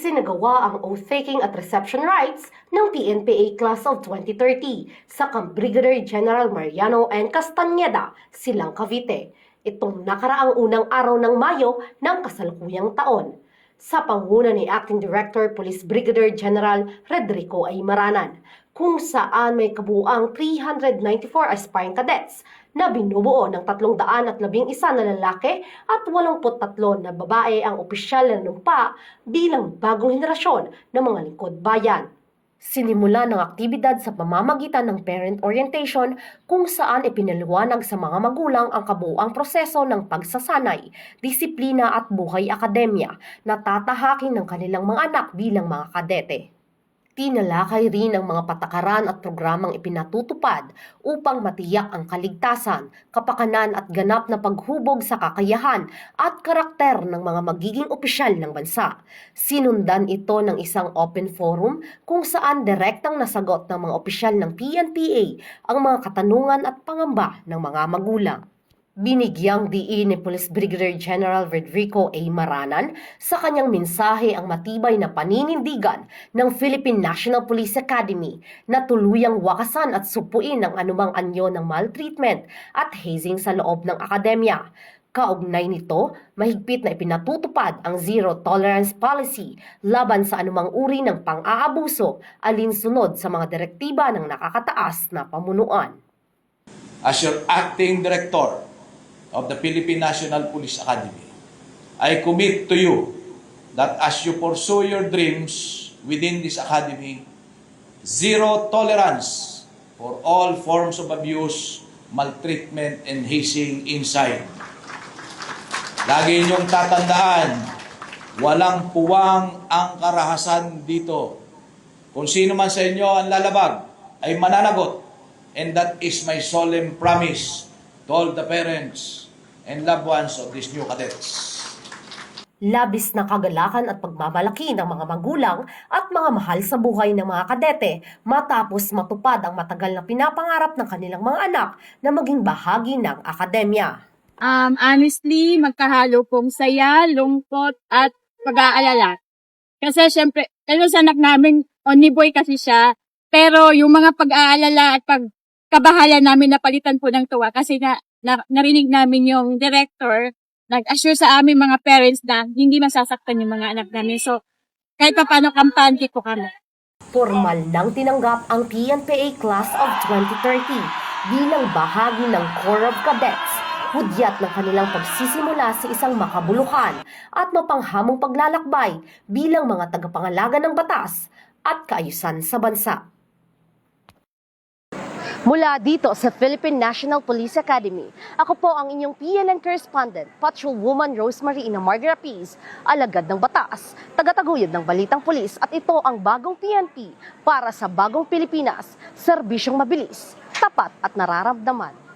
Isinagawa ang oath-taking at reception rites ng PNPA Class of 2030 sa Brigadier General Mariano N. Castañeda, Silang Cavite. Itong nakaraang unang araw ng Mayo ng kasalukuyang taon. Sa panguna ni Acting Director Police Brigadier General Rodrigo Aymaranan, kung saan may kabuuang 394 aspiring cadets na binubuo ng 311 na lalaki at 83 na babae ang opisyal na numpa bilang bagong henerasyon ng mga lingkod bayan. Sinimula ng aktibidad sa pamamagitan ng parent orientation kung saan ipinaliwanag sa mga magulang ang kabuuang proseso ng pagsasanay, disiplina at buhay akademya na tatahakin ng kanilang mga anak bilang mga kadete. Tinalakay rin ang mga patakaran at programang ipinatutupad upang matiyak ang kaligtasan, kapakanan at ganap na paghubog sa kakayahan at karakter ng mga magiging opisyal ng bansa. Sinundan ito ng isang open forum kung saan direktang nasagot ng mga opisyal ng PNPA ang mga katanungan at pangamba ng mga magulang. Binigyang diin ni Police Brigadier General Rodrigo Aymaranan sa kanyang mensahe ang matibay na paninindigan ng Philippine National Police Academy na tuluyang wakasan at supuin ang anumang anyo ng maltreatment at hazing sa loob ng akademya. Kaugnay nito, mahigpit na ipinatutupad ang zero tolerance policy laban sa anumang uri ng pang-aabuso alinsunod sa mga direktiba ng nakakataas na pamunuan. As your acting director of the Philippine National Police Academy, I commit to you that as you pursue your dreams within this academy, zero tolerance for all forms of abuse, maltreatment, and hazing inside. Lagi niyong tatandaan, walang puwang ang karahasan dito. Kung sino man sa inyo ang lalabag ay mananagot, and that is my solemn promise to all the parents and loved ones of these new cadets. Labis na kagalakan at pagmamalaki ng mga magulang at mga mahal sa buhay ng mga kadete matapos matupad ang matagal na pinapangarap ng kanilang mga anak na maging bahagi ng akademya. Honestly, magkahalo pong saya, lungkot at pag-aalala. Kasi syempre, sa anak namin, only boy kasi siya, pero yung mga pag-aalala at pagkabahala namin napalitan po ng tuwa kasi narinig namin yung director nag-assure sa aming mga parents na hindi masasaktan yung mga anak namin. So, kahit pa paano kampante po kami. Formal nang tinanggap ang PNPA Class of 2030 bilang bahagi ng Corps of Cadets, hudyat ng kanilang pagsisimula sa isang makabuluhan at mapanghamong paglalakbay bilang mga tagapangalaga ng batas at kaayusan sa bansa. Mula dito sa Philippine National Police Academy, ako po ang inyong PNN correspondent, Patrolwoman Rosemary Ina Margarita Piz, alagad ng batas, tagataguyod ng balitang pulis at ito ang bagong PNP para sa bagong Pilipinas, serbisyong mabilis, tapat at nararamdaman.